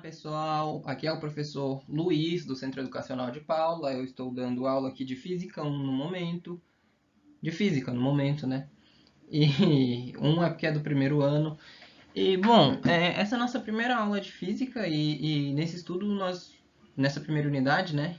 pessoal, aqui é o professor Luiz do Centro Educacional de Paula. Eu estou dando aula aqui de Física 1 no momento. De Física no momento, né? E um é porque é do primeiro ano. E bom, essa é a nossa primeira aula de Física e nesse estudo nessa primeira unidade, né?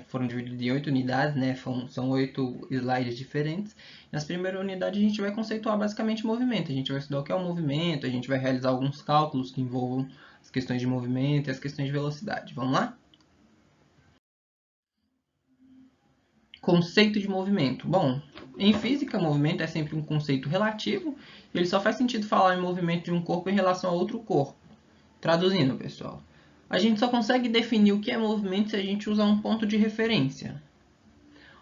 Foram divididos em 8 unidades, né? São 8 slides diferentes. Nessa primeira unidade a gente vai conceituar basicamente movimento. A gente vai estudar o que é o movimento, a gente vai realizar alguns cálculos que envolvam as questões de movimento e as questões de velocidade. Vamos lá? Conceito de movimento. Bom, em física, movimento é sempre um conceito relativo. Ele só faz sentido falar em movimento de um corpo em relação a outro corpo. Traduzindo, pessoal, a gente só consegue definir o que é movimento se a gente usar um ponto de referência.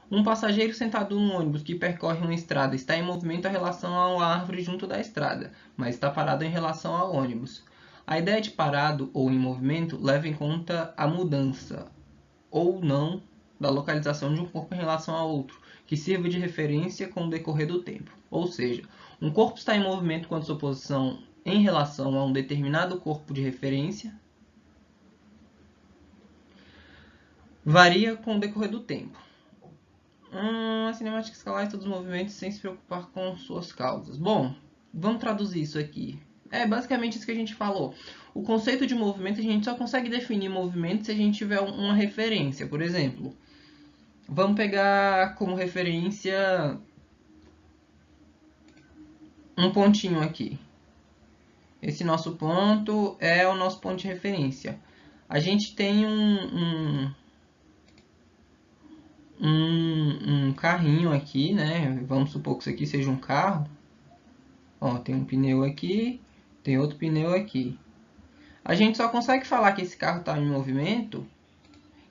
Um passageiro sentado num ônibus que percorre uma estrada está em movimento em relação a uma árvore junto da estrada, mas está parado em relação ao ônibus. A ideia de parado ou em movimento leva em conta a mudança ou não da localização de um corpo em relação a outro, que sirva de referência com o decorrer do tempo. Ou seja, um corpo está em movimento quando sua posição em relação a um determinado corpo de referência varia com o decorrer do tempo. A cinemática escalar estuda os movimentos sem se preocupar com suas causas. Bom, vamos traduzir isso aqui. É basicamente isso que a gente falou. O conceito de movimento, a gente só consegue definir movimento se a gente tiver uma referência. Por exemplo, vamos pegar como referência um pontinho aqui. Esse nosso ponto é o nosso ponto de referência. A gente tem um carrinho aqui, né? Vamos supor que isso aqui seja um carro. Ó, tem um pneu aqui, tem outro pneu aqui. A gente só consegue falar que esse carro está em movimento,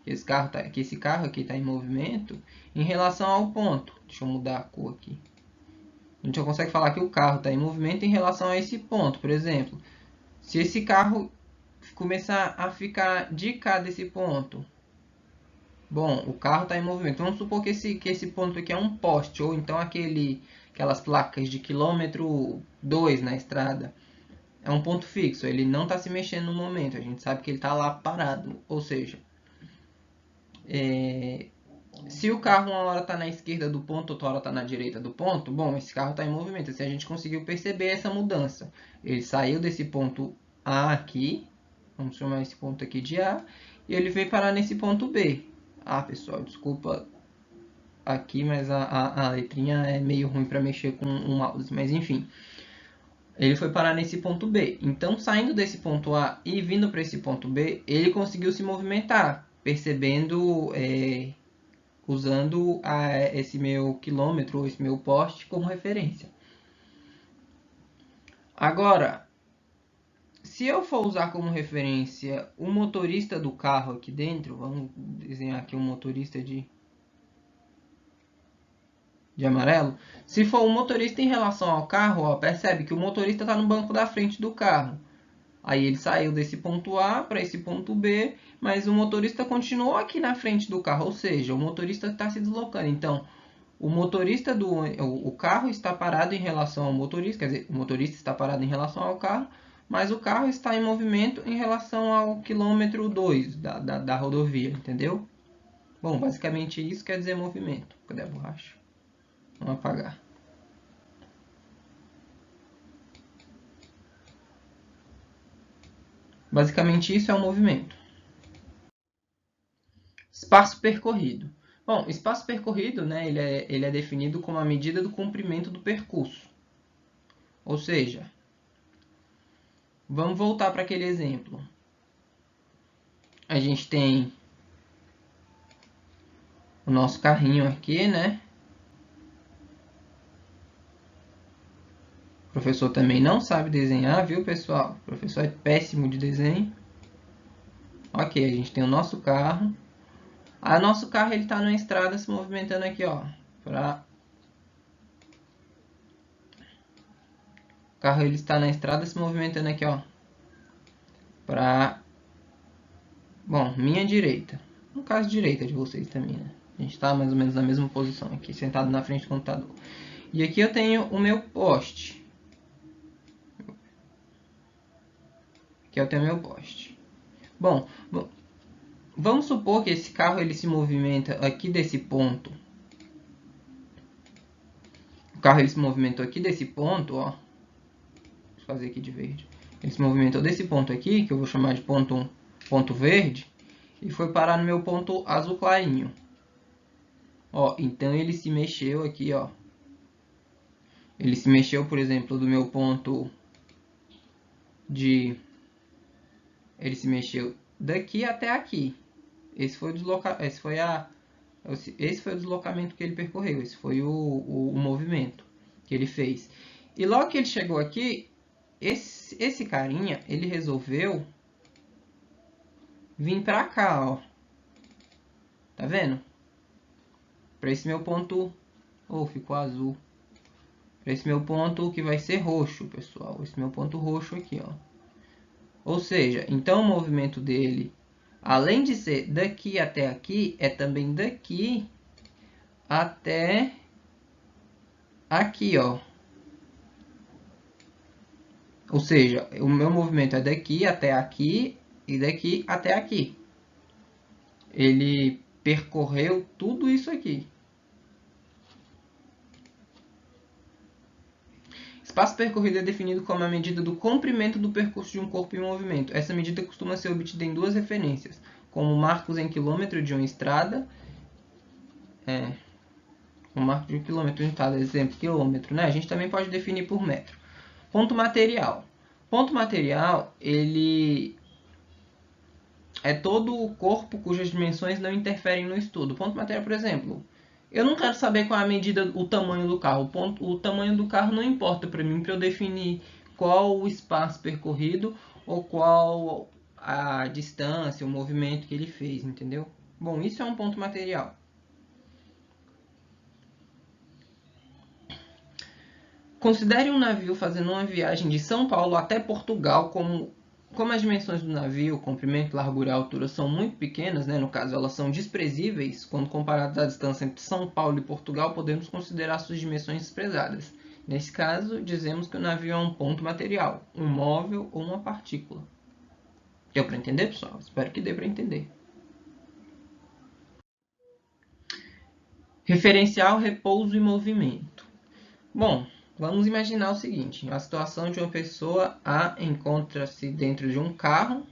que esse carro aqui está em movimento, em relação ao ponto. Deixa eu mudar a cor aqui. A gente só consegue falar que o carro está em movimento em relação a esse ponto. Por exemplo, se esse carro começar a ficar de cá desse ponto, bom, o carro está em movimento. Vamos supor que esse ponto aqui é um poste, ou então aquelas placas de quilômetro 2 na estrada. É um ponto fixo, ele não está se mexendo no momento, a gente sabe que ele está lá parado. Ou seja, se o carro uma hora está na esquerda do ponto, outra hora está na direita do ponto, bom, esse carro está em movimento. Assim a gente conseguiu perceber essa mudança. Ele saiu desse ponto A aqui, vamos chamar esse ponto aqui de A, e ele veio parar nesse ponto B. Ah, pessoal, desculpa aqui, mas a letrinha é meio ruim para mexer com o mouse, mas enfim. Ele foi parar nesse ponto B. Então, saindo desse ponto A e vindo para esse ponto B, ele conseguiu se movimentar, percebendo, usando esse meu quilômetro, ou esse meu poste como referência. Agora, se eu for usar como referência o motorista do carro aqui dentro, vamos desenhar aqui um motorista de amarelo. Se for o motorista em relação ao carro, ó, percebe que o motorista está no banco da frente do carro. Aí ele saiu desse ponto A para esse ponto B, mas o motorista continuou aqui na frente do carro, ou seja, o motorista está se deslocando. Então, o carro está parado em relação ao motorista, quer dizer, o motorista está parado em relação ao carro, mas o carro está em movimento em relação ao quilômetro 2 da rodovia, entendeu? Bom, basicamente isso quer dizer movimento. Cadê a borracha? Vamos apagar. Basicamente isso é o movimento. Espaço percorrido. Bom, espaço percorrido, né, ele é definido como a medida do comprimento do percurso. Ou seja, vamos voltar para aquele exemplo. A gente tem o nosso carrinho aqui, né? O professor também não sabe desenhar, viu, pessoal? O professor é péssimo de desenho. Ok, a gente tem o nosso carro. O nosso carro ele está na estrada se movimentando aqui, ó. O carro ele está na estrada se movimentando aqui, ó. Bom, minha direita. No caso, direita de vocês também, né? A gente está mais ou menos na mesma posição aqui, sentado na frente do computador. E aqui eu tenho o meu poste. aqui até o meu poste. Bom, vamos supor que esse carro ele se movimenta aqui desse ponto. O carro ele se movimentou aqui desse ponto, ó. Vou fazer aqui de verde. Ele se movimentou desse ponto aqui, que eu vou chamar de ponto verde, e foi parar no meu ponto azul clarinho. Ó, então ele se mexeu aqui, ó. Ele se mexeu, por exemplo, do meu ponto de... Ele se mexeu daqui até aqui. Esse foi o deslocamento que ele percorreu. Esse foi o movimento que ele fez. E logo que ele chegou aqui, esse carinha, ele resolveu vir pra cá, ó. Tá vendo? Para esse meu ponto... Oh, ficou azul. Para esse meu ponto que vai ser roxo, pessoal. Esse meu ponto roxo aqui, ó. Ou seja, então o movimento dele, além de ser daqui até aqui, é também daqui até aqui, ó. Ou seja, o meu movimento é daqui até aqui e daqui até aqui. Ele percorreu tudo isso aqui. Espaço percorrido é definido como a medida do comprimento do percurso de um corpo em movimento. Essa medida costuma ser obtida em duas referências, como marcos em quilômetro de uma estrada. Um marco de um quilômetro em cada exemplo, quilômetro, né? A gente também pode definir por metro. Ponto material. Ponto material, ele é todo o corpo cujas dimensões não interferem no estudo. Ponto material, por exemplo, eu não quero saber qual é a medida, o tamanho do carro. O tamanho do carro não importa para mim, para eu definir qual o espaço percorrido ou qual a distância, o movimento que ele fez, entendeu? Bom, isso é um ponto material. Considere um navio fazendo uma viagem de São Paulo até Portugal. Como as dimensões do navio, comprimento, largura e altura, são muito pequenas, né? No caso elas são desprezíveis, quando comparadas à distância entre São Paulo e Portugal, podemos considerar suas dimensões desprezadas. Nesse caso, dizemos que o navio é um ponto material, um móvel ou uma partícula. Deu para entender, pessoal? Espero que dê para entender. Referencial, repouso e movimento. Bom, vamos imaginar o seguinte, a situação de uma pessoa A encontra-se dentro de um carro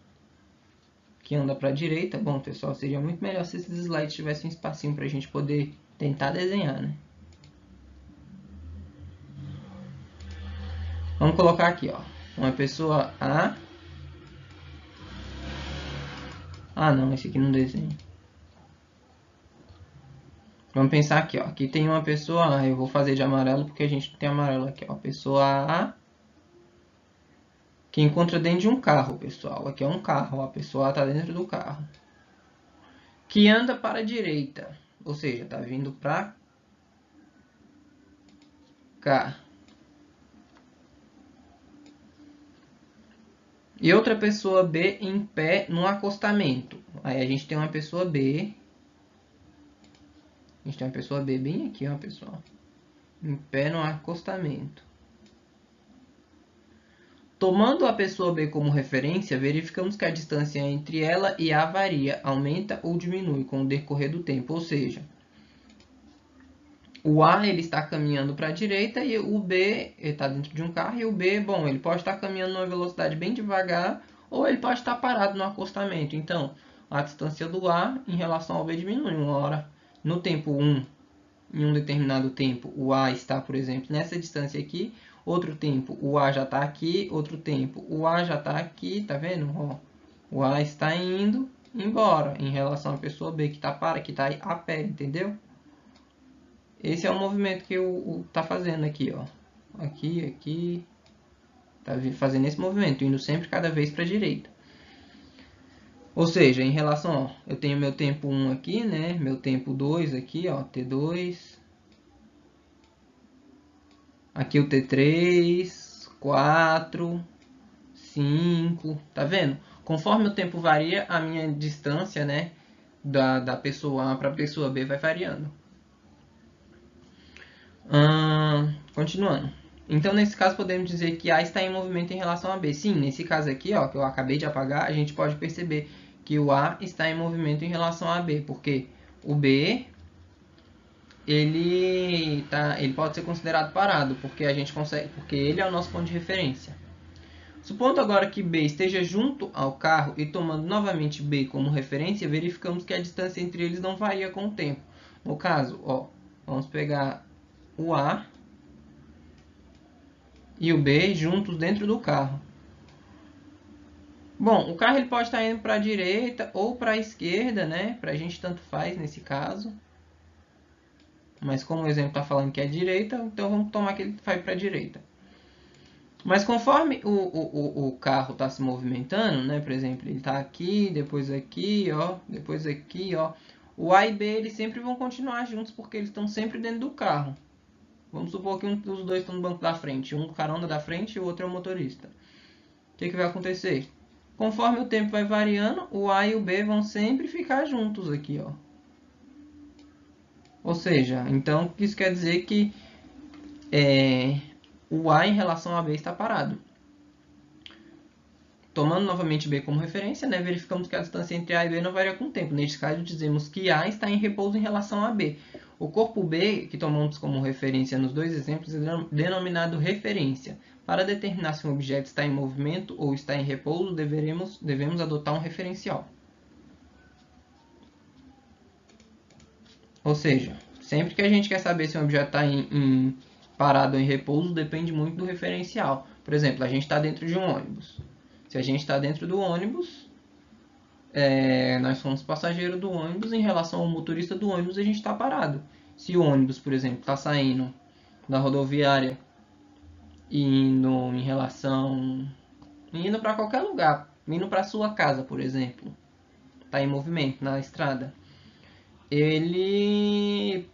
que anda para a direita. Bom, pessoal, seria muito melhor se esses slides tivessem um espacinho para a gente poder tentar desenhar, né? Vamos colocar aqui, ó, uma pessoa A. Ah, não, esse aqui não desenha. Vamos pensar aqui, ó, aqui tem uma pessoa A, eu vou fazer de amarelo porque a gente tem amarelo aqui, ó, pessoa A que encontra dentro de um carro, pessoal. Aqui é um carro, a pessoa está dentro do carro. Que anda para a direita, ou seja, está vindo para cá. E outra pessoa B em pé no acostamento. Aí a gente tem uma pessoa B. A gente tem uma pessoa B bem aqui, ó, pessoal. Em pé no acostamento. Tomando a pessoa B como referência, verificamos que a distância entre ela e A varia, aumenta ou diminui com o decorrer do tempo. Ou seja, o A ele está caminhando para a direita e o B está dentro de um carro. E o B, bom, ele pode estar caminhando numa velocidade bem devagar ou ele pode estar parado no acostamento. Então, a distância do A em relação ao B diminui. Uma hora, no tempo 1, em um determinado tempo, o A está, por exemplo, nessa distância aqui. Outro tempo, o A já está aqui. Outro tempo, o A já está aqui. Tá vendo? Ó, o A está indo embora em relação à pessoa B que está a pé, entendeu? Esse é o movimento que está fazendo aqui, ó. Aqui. Tá fazendo esse movimento, indo sempre cada vez para a direita. Ou seja, em relação, ó, eu tenho meu tempo 1 aqui, né? Meu tempo 2 aqui, ó, T2. Aqui o T3, 4, 5, tá vendo? Conforme o tempo varia, a minha distância, né, da pessoa A para a pessoa B vai variando. Continuando. Então, nesse caso, podemos dizer que A está em movimento em relação a B. Sim, nesse caso aqui, ó, que eu acabei de apagar, a gente pode perceber que o A está em movimento em relação a B, porque o B ele pode ser considerado parado, porque ele é o nosso ponto de referência. Supondo agora que B esteja junto ao carro e tomando novamente B como referência, verificamos que a distância entre eles não varia com o tempo. No caso, ó, vamos pegar o A e o B juntos dentro do carro. Bom, o carro ele pode estar indo para a direita ou para a esquerda, né? Para a gente tanto faz nesse caso. Mas como o exemplo está falando que é direita, então vamos tomar que ele vai para a direita. Mas conforme o carro está se movimentando, né? Por exemplo, ele está aqui, ó, depois aqui, ó. O A e B eles sempre vão continuar juntos porque eles estão sempre dentro do carro. Vamos supor que um dos dois estão no banco da frente, um carona da frente e o outro é o motorista. O que vai acontecer? Conforme o tempo vai variando, o A e o B vão sempre ficar juntos aqui, ó. Ou seja, então isso quer dizer que o A em relação a B está parado. Tomando novamente B como referência, né, verificamos que a distância entre A e B não varia com o tempo. Neste caso, dizemos que A está em repouso em relação a B. O corpo B, que tomamos como referência nos dois exemplos, é denominado referência. Para determinar se um objeto está em movimento ou está em repouso, devemos adotar um referencial. Ou seja, sempre que a gente quer saber se um objeto está parado ou em repouso, depende muito do referencial. Por exemplo, a gente está dentro de um ônibus. Se a gente está dentro do ônibus, nós somos passageiro do ônibus, em relação ao motorista do ônibus, a gente está parado. Se o ônibus, por exemplo, está saindo da rodoviária e indo para qualquer lugar, indo para sua casa, por exemplo, está em movimento na estrada, ele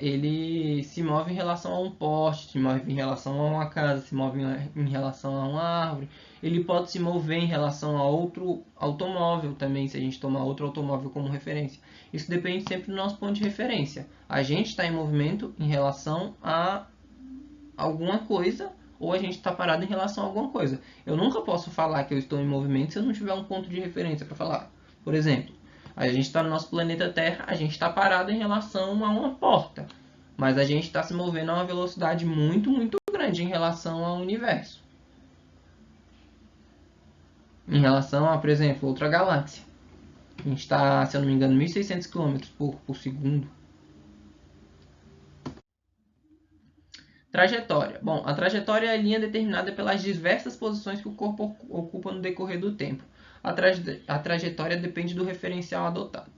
ele se move em relação a um poste, se move em relação a uma casa, se move em relação a uma árvore. Ele pode se mover em relação a outro automóvel também, se a gente tomar outro automóvel como referência. Isso depende sempre do nosso ponto de referência. A gente está em movimento em relação a alguma coisa, ou a gente está parado em relação a alguma coisa. Eu nunca posso falar que eu estou em movimento se eu não tiver um ponto de referência para falar. Por exemplo, a gente está no nosso planeta Terra, a gente está parado em relação a uma porta, mas a gente está se movendo a uma velocidade muito, muito grande em relação ao universo. Em relação a, por exemplo, outra galáxia. A gente está, se eu não me engano, 1.600 km por segundo. Trajetória. Bom, a trajetória é a linha determinada pelas diversas posições que o corpo ocupa no decorrer do tempo. A trajetória depende do referencial adotado.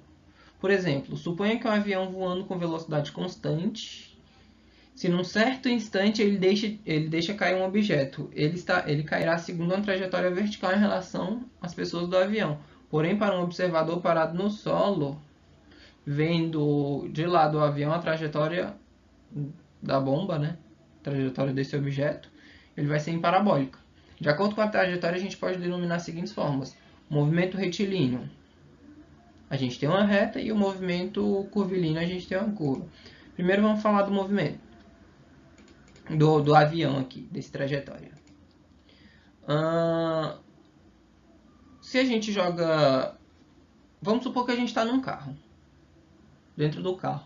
Por exemplo, suponha que um avião voando com velocidade constante, se num certo instante ele deixa cair um objeto, ele cairá segundo uma trajetória vertical em relação às pessoas do avião. Porém, para um observador parado no solo, vendo de lá do avião a trajetória da bomba, né? Trajetória desse objeto, ele vai ser em parabólica. De acordo com a trajetória, a gente pode denominar as seguintes formas: movimento retilíneo, a gente tem uma reta, e o movimento curvilíneo, a gente tem uma curva. Primeiro vamos falar do movimento do avião aqui, desse trajetória. Se a gente joga... Vamos supor que a gente está num carro, dentro do carro.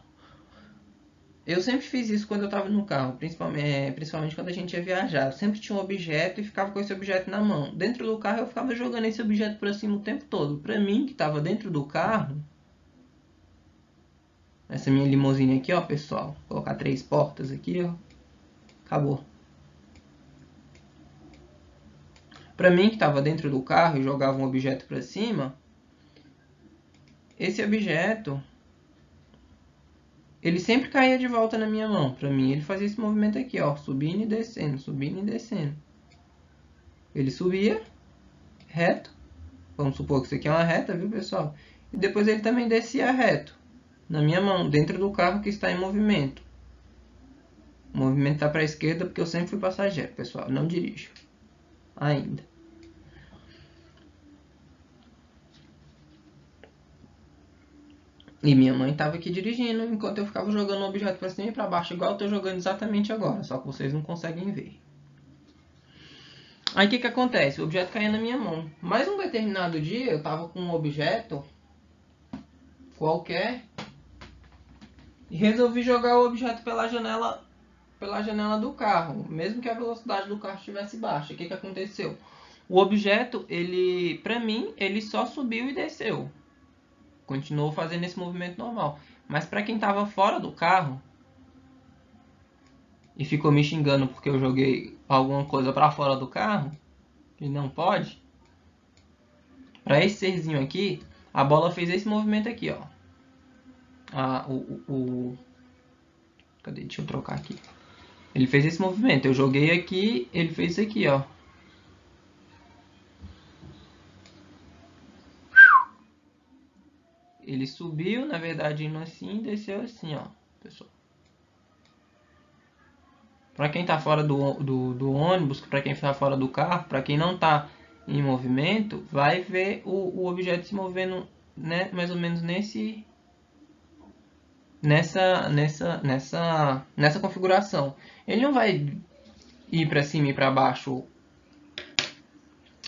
Eu sempre fiz isso quando eu estava no carro, principalmente quando a gente ia viajar. Eu sempre tinha um objeto e ficava com esse objeto na mão. Dentro do carro eu ficava jogando esse objeto para cima o tempo todo. Para mim, que estava dentro do carro, essa minha limusine aqui, ó, pessoal, vou colocar 3 portas aqui, ó, acabou. Para mim, que estava dentro do carro e jogava um objeto para cima, esse objeto ele sempre caía de volta na minha mão. Para mim, ele fazia esse movimento aqui, ó, subindo e descendo, subindo e descendo. Ele subia reto, vamos supor que isso aqui é uma reta, viu, pessoal? E depois ele também descia reto na minha mão, dentro do carro que está em movimento. O movimento está para a esquerda porque eu sempre fui passageiro, pessoal, não dirijo ainda. E minha mãe estava aqui dirigindo enquanto eu ficava jogando o objeto para cima e para baixo, igual eu estou jogando exatamente agora, só que vocês não conseguem ver. Aí o que acontece? O objeto caía na minha mão. Mas um determinado dia eu estava com um objeto qualquer e resolvi jogar o objeto pela janela do carro, mesmo que a velocidade do carro estivesse baixa. O que aconteceu? O objeto, para mim, ele só subiu e desceu. Continuou fazendo esse movimento normal. Mas para quem estava fora do carro e ficou me xingando porque eu joguei alguma coisa para fora do carro, que não pode, para esse serzinho aqui, a bola fez esse movimento aqui, ó. Cadê? Deixa eu trocar aqui. Ele fez esse movimento. Eu joguei aqui, ele fez isso aqui, ó. Ele subiu, na verdade, indo assim e desceu assim, ó, pessoal. Para quem está fora do ônibus, para quem está fora do carro, para quem não está em movimento, vai ver o objeto se movendo, né, mais ou menos nessa configuração. Ele não vai ir para cima e para baixo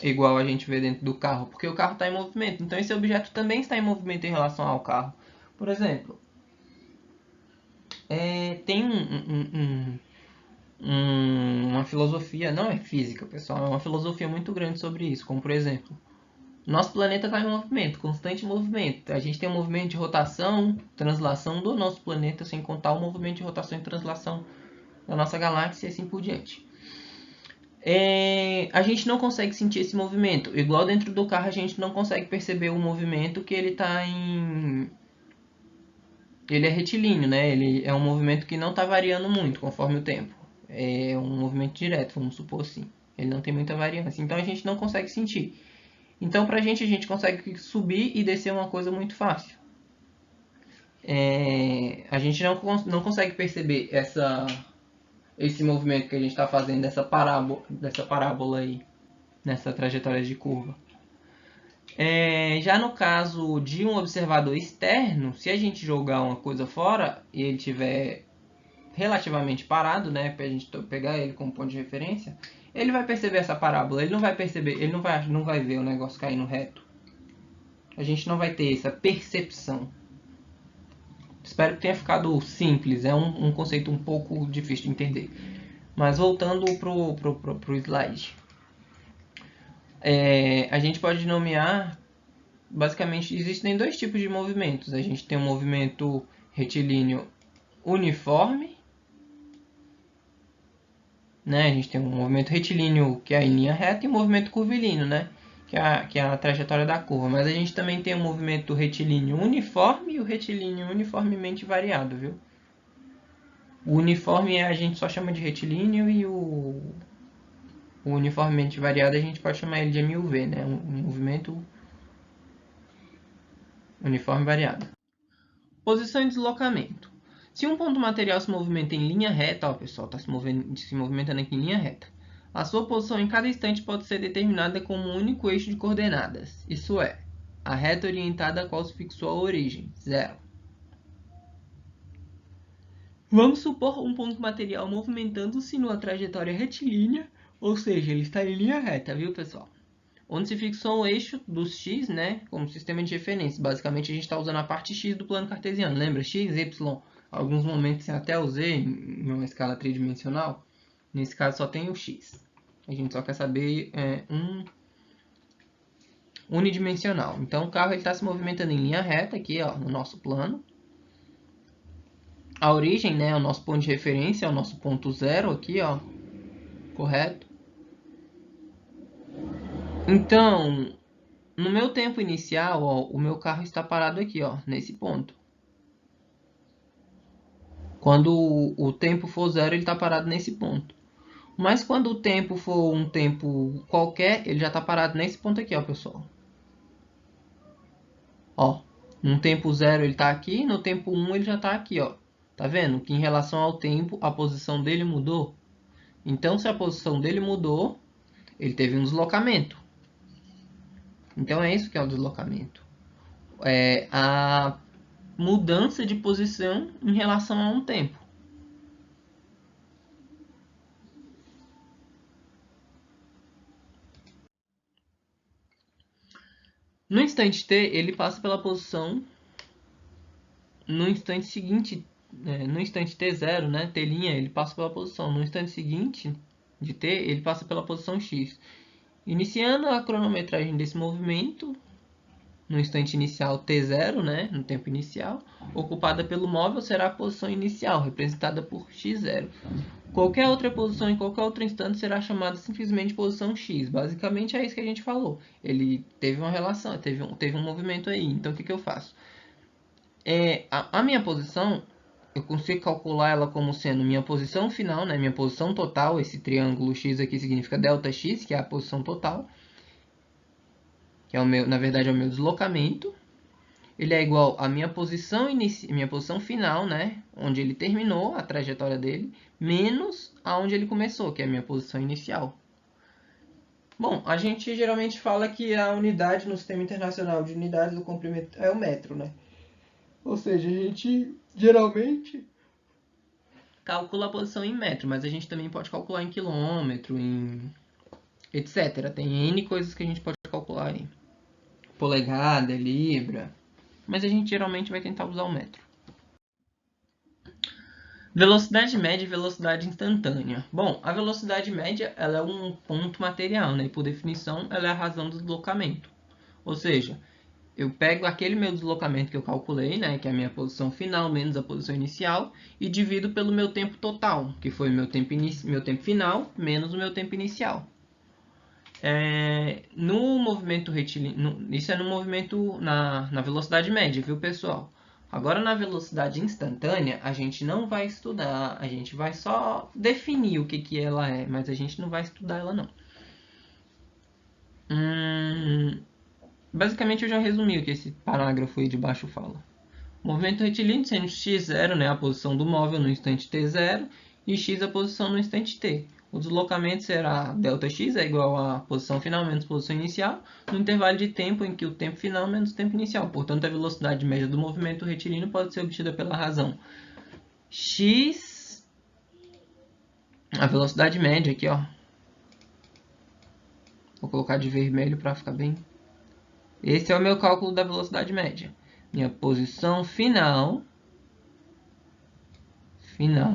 igual a gente vê dentro do carro, porque o carro está em movimento. Então esse objeto também está em movimento em relação ao carro. Por exemplo, tem uma filosofia, não é física, pessoal, é uma filosofia muito grande sobre isso, como por exemplo, nosso planeta está em movimento, constante movimento. A gente tem um movimento de rotação, translação do nosso planeta, sem contar o movimento de rotação e translação da nossa galáxia e assim por diante. A gente não consegue sentir esse movimento. Igual dentro do carro a gente não consegue perceber o movimento que ele está em... Ele é retilíneo, né? Ele é um movimento que não está variando muito conforme o tempo. É um movimento direto, vamos supor assim. Ele não tem muita variância. Então a gente não consegue sentir. Então pra gente, a gente consegue subir e descer uma coisa muito fácil. A gente não consegue perceber esse movimento que a gente está fazendo dessa parábola aí, nessa trajetória de curva. Já no caso de um observador externo, se a gente jogar uma coisa fora e ele estiver relativamente parado, né, para a gente pegar ele como ponto de referência, ele vai perceber essa parábola, ele não vai perceber, ele não vai ver o negócio caindo reto. A gente não vai ter essa percepção. Espero que tenha ficado simples, é um conceito um pouco difícil de entender. Mas voltando pro slide. A gente pode nomear, basicamente, existem dois tipos de movimentos. A gente tem um movimento retilíneo uniforme, né? A gente tem um movimento retilíneo que é em linha reta e um movimento curvilíneo, né? Que é a trajetória da curva. Mas a gente também tem um movimento retilíneo uniforme e o retilíneo uniformemente variado, viu? O uniforme a gente só chama de retilíneo e o uniformemente variado a gente pode chamar ele de MUV, né? Um movimento uniforme variado. Posição e deslocamento. Se um ponto material se movimenta em linha reta, ó, pessoal, está se movimentando aqui em linha reta, a sua posição em cada instante pode ser determinada como um único eixo de coordenadas, isso é, a reta orientada a qual se fixou a origem, 0. Vamos supor um ponto material movimentando-se numa trajetória retilínea, ou seja, ele está em linha reta, viu, pessoal? Onde se fixou o eixo dos x, né, como sistema de referência. Basicamente, a gente está usando a parte x do plano cartesiano. Lembra? X, y, alguns momentos tem até o z em uma escala tridimensional. Nesse caso, só tem o x. A gente só quer saber unidimensional. Então, o carro está se movimentando em linha reta aqui, ó, no nosso plano. A origem, né, é o nosso ponto de referência, é o nosso ponto zero aqui, ó, correto? Então, no meu tempo inicial, ó, o meu carro está parado aqui, ó, nesse ponto. Quando o tempo for zero, ele está parado nesse ponto. Mas quando o tempo for um tempo qualquer, ele já está parado nesse ponto aqui, ó, pessoal. Ó, no tempo zero ele está aqui, no tempo 1 ele já está aqui, ó. Tá vendo? Que em relação ao tempo, a posição dele mudou. Então, se a posição dele mudou, ele teve um deslocamento. Então, é isso que é o deslocamento. mudança de posição em relação a um tempo. No instante t, ele passa pela posição no instante seguinte, no instante t0, né, t', ele passa pela posição. No instante seguinte de t, ele passa pela posição x. Iniciando a cronometragem desse movimento, no instante inicial t0, né, no tempo inicial, ocupada pelo móvel será a posição inicial, representada por x0. Qualquer outra posição em qualquer outro instante será chamada simplesmente de posição x. Basicamente é isso que a gente falou. Ele teve uma relação, teve um movimento aí. Então o que eu faço? A minha posição, eu consigo calcular ela como sendo minha posição final, né, minha posição total. Esse triângulo x aqui significa ΔX, que é a posição total, que é o meu, na verdade é o meu deslocamento. Ele é igual à minha posição final, né, onde ele terminou a trajetória dele, menos aonde ele começou, que é a minha posição inicial. Bom, a gente geralmente fala que a unidade no Sistema Internacional de Unidades do Comprimento é o metro, né? Ou seja, a gente geralmente calcula a posição em metro, mas a gente também pode calcular em quilômetro, em etc. Tem N coisas que a gente pode calcular aí. Polegada, libra, mas a gente geralmente vai tentar usar o metro. Velocidade média e velocidade instantânea. Bom, a velocidade média ela é um ponto material, né? E por definição ela é a razão do deslocamento. Ou seja, eu pego aquele meu deslocamento que eu calculei, né? Que é a minha posição final menos a posição inicial, e divido pelo meu tempo total, que foi meu tempo final menos o meu tempo inicial. No movimento retilíneo, isso é no movimento na velocidade média, viu, pessoal? Agora, na velocidade instantânea, a gente não vai estudar, a gente vai só definir o que ela é, mas a gente não vai estudar ela, não. Basicamente, eu já resumi o que esse parágrafo aí de baixo fala. Movimento retilíneo sendo x0, né, a posição do móvel no instante t0, e x a posição no instante t. O deslocamento será ΔX é igual a posição final menos posição inicial, no intervalo de tempo em que o tempo final menos o tempo inicial. Portanto, a velocidade média do movimento retilíneo pode ser obtida pela razão x, a velocidade média aqui, ó. Vou colocar de vermelho para ficar bem. Esse é o meu cálculo da velocidade média. Minha posição final,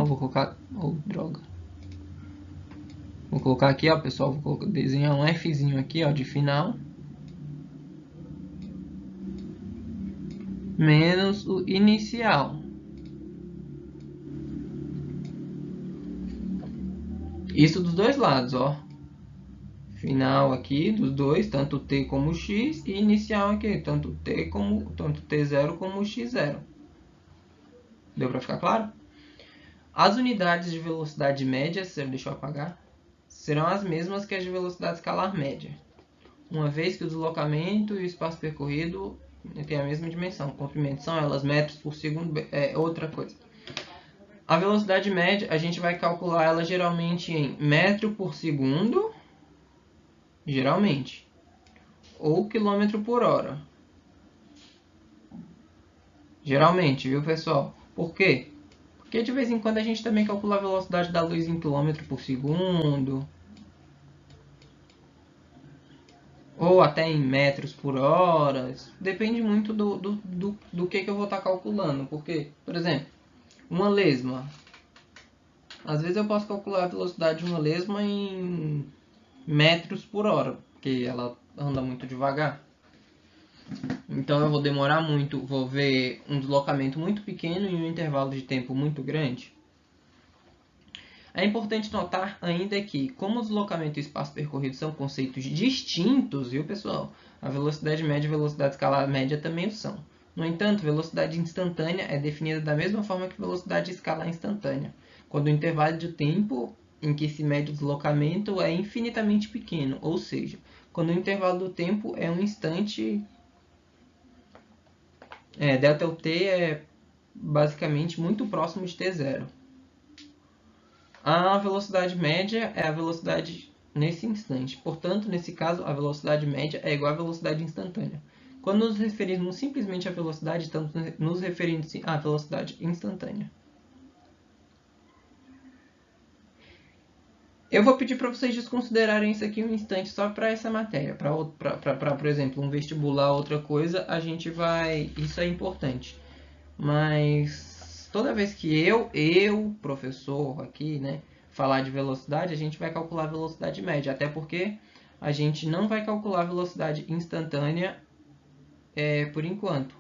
vou colocar, droga. Vou colocar aqui, ó, pessoal, vou desenhar um Fzinho aqui, ó, de final. Menos o inicial. Isso dos dois lados, ó. Final aqui dos dois, tanto t como x, e inicial aqui, tanto t0 como x0. Deu para ficar claro? As unidades de velocidade média, deixa eu apagar, serão as mesmas que as de velocidade escalar média, uma vez que o deslocamento e o espaço percorrido têm a mesma dimensão. Comprimento são elas metros por segundo, é outra coisa. A velocidade média, a gente vai calcular ela geralmente em metro por segundo, geralmente, ou quilômetro por hora. Geralmente, viu, pessoal? Por quê? Porque de vez em quando a gente também calcula a velocidade da luz em quilômetro por segundo, ou até em metros por hora. Depende muito do que eu vou estar calculando. Porque, por exemplo, uma lesma. Às vezes eu posso calcular a velocidade de uma lesma em metros por hora, porque ela anda muito devagar. Então eu vou demorar muito, vou ver um deslocamento muito pequeno em um intervalo de tempo muito grande. É importante notar ainda que, como o deslocamento e o espaço percorrido são conceitos distintos, viu, pessoal? A velocidade média e a velocidade escalar média também o são. No entanto, velocidade instantânea é definida da mesma forma que velocidade escalar instantânea, quando o intervalo de tempo em que se mede o deslocamento é infinitamente pequeno, ou seja, quando o intervalo do tempo é um instante, ΔT é basicamente muito próximo de T0. A velocidade média é a velocidade nesse instante. Portanto, nesse caso, a velocidade média é igual à velocidade instantânea. Quando nos referimos simplesmente à velocidade, estamos nos referindo à velocidade instantânea. Eu vou pedir para vocês desconsiderarem isso aqui um instante só para essa matéria. Para, por exemplo, um vestibular, outra coisa, a gente vai... Isso é importante. Mas toda vez que eu, professor aqui, né, falar de velocidade, a gente vai calcular a velocidade média. Até porque a gente não vai calcular a velocidade instantânea por enquanto.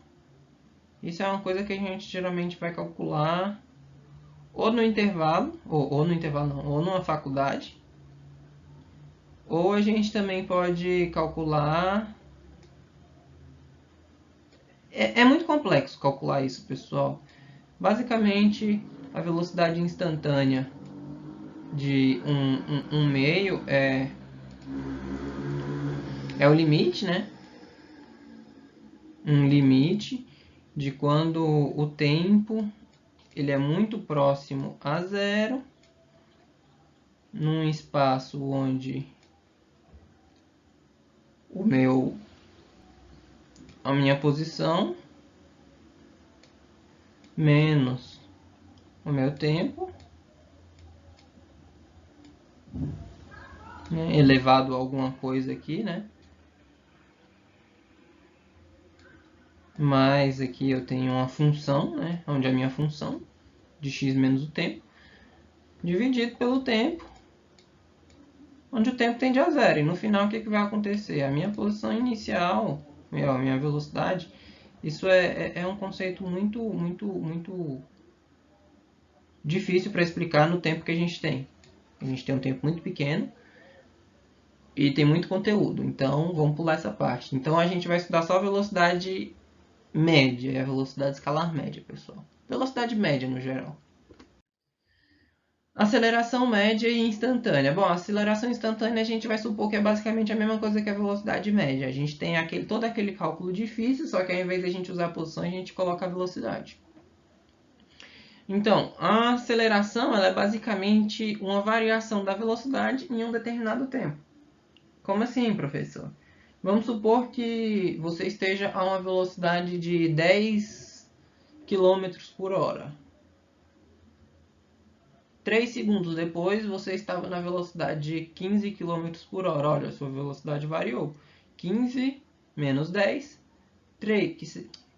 Isso é uma coisa que a gente geralmente vai calcular ou no intervalo, ou no intervalo não, ou numa faculdade. Ou a gente também pode calcular... É muito complexo calcular isso, pessoal. Basicamente, a velocidade instantânea de um meio é o limite, né? Um limite de quando o tempo ele é muito próximo a zero, num espaço onde a minha posição menos o meu tempo, né, elevado a alguma coisa aqui, né? Mas aqui eu tenho uma função, né, onde a minha função de x menos o tempo, dividido pelo tempo, onde o tempo tende a zero. E no final o que vai acontecer? A minha posição inicial, a minha velocidade, isso é um conceito muito difícil para explicar no tempo que a gente tem. A gente tem um tempo muito pequeno e tem muito conteúdo, então vamos pular essa parte. Então a gente vai estudar só a velocidade média, e a velocidade escalar média, pessoal. Velocidade média no geral. Aceleração média e instantânea. Bom, a aceleração instantânea a gente vai supor que é basicamente a mesma coisa que a velocidade média. A gente tem todo aquele cálculo difícil, só que ao invés de a gente usar a posição, a gente coloca a velocidade. Então, a aceleração ela é basicamente uma variação da velocidade em um determinado tempo. Como assim, professor? Vamos supor que você esteja a uma velocidade de 10 km por hora. 3 segundos depois, você estava na velocidade de 15 km por hora. Olha, a sua velocidade variou. 15 menos 10,